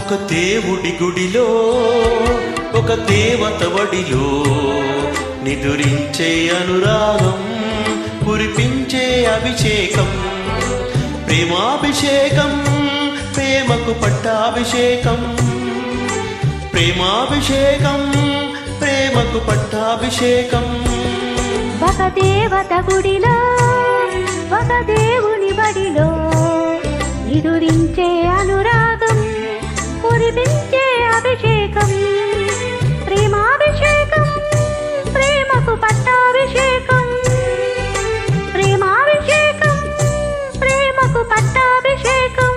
ఒక దేవుడి గుడిలో ఒక దేవత వడిలో నిదురించే అనురాగం కురిపించే అభిషేకం ప్రేమాభిషేకం ప్రేమకు పట్టాభిషేకం ప్రేమాభిషేకం ప్రేమకు పట్టాభిషేకం ఒక దేవత గుడిలో ఒక దేవుని బడిలో నిదురించే అనురాగం కురిపించే అభిషేకం ప్రేమాభిషేకం ప్రేమకు పట్టాభిషేకం ప్రేమాభిషేకం ప్రేమకు పట్టాభిషేకం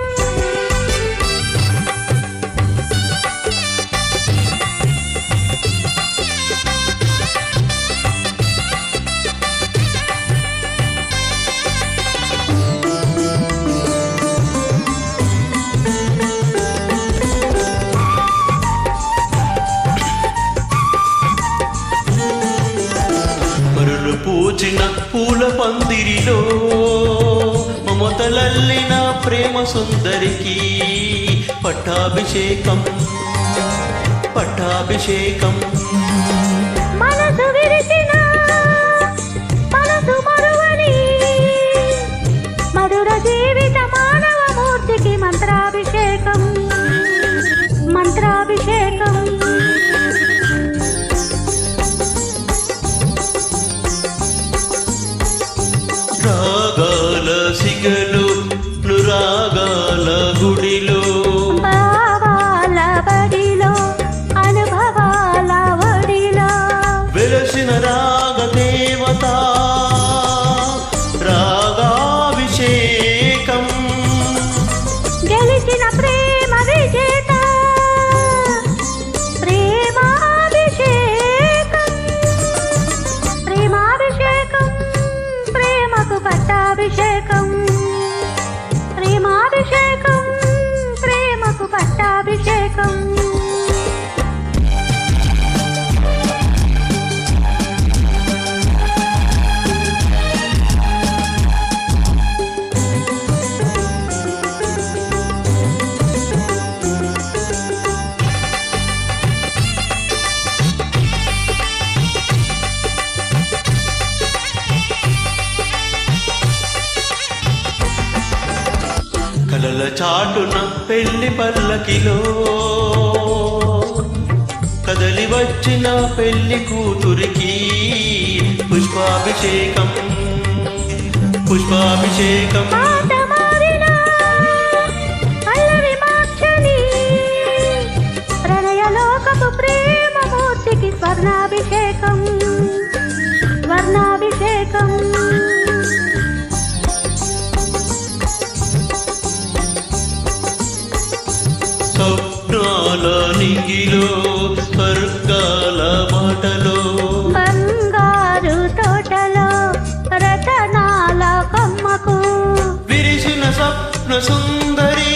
పూచిన పూల పందిరిలో మమతలల్లిన ప్రేమ సుందరికి పట్టాభిషేకం పట్టాభిషేకం మనసు విరిచిన మనసు మరువని మధుర జీవిత మానవ మూర్తికి మంత్రాభిషేకం మంత్రాభిషేకం రాగాల సిగలు నురాగాల గుడిలో భావాల బడిలో అనుభవాల వడిలో వెలసిన రాగ దేవత రాగాభిషేకం గెలిచిన ప్రేమ విజేత ప్రేమాభిషేకం ప్రేమాభిషేకం ప్రేమకు పట్టాభిషేకం ప్రేమాభిషేకం ప్రేమకు పట్టాభిషేకం కలల చాటున పెళ్లి పల్లకిలో కదలి వచ్చిన పెళ్లి కూతురికి పుష్పాభిషేకం పుష్పాభిషేకం ప్రణయలోకపు ప్రేమ మూర్తికి స్వర్ణాభిషేకం స్వర్ణాభిషేకం స్వప్నాల నింగిలో స్వర్గాల మాటలో బంగారు తోటలో రతనాల కొమ్మకు విరిసిన స్వప్న సుందరి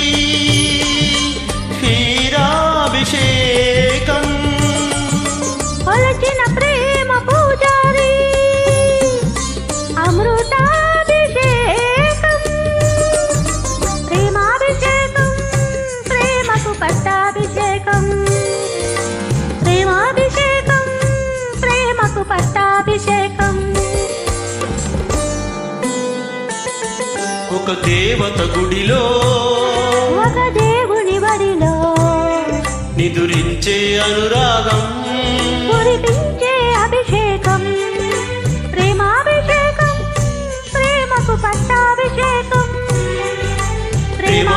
క్షీరాభిషేకం కొలచిన ప్రేమ పూజారి అమృతాభిషేకం ప్రేమాభిషేకం ప్రేమకు పట్టాభిషేకం ప్రేమాభిషేకం ప్రేమకు పట్టాభిషేకం ఒక దేవత గుడిలో ఒక దేవుని బడిలో నిదురించే అనురాగం కురిపించే అభిషేకం ప్రేమాభిషేకం ప్రేమకు పట్టాభిషేకం ప్రేమ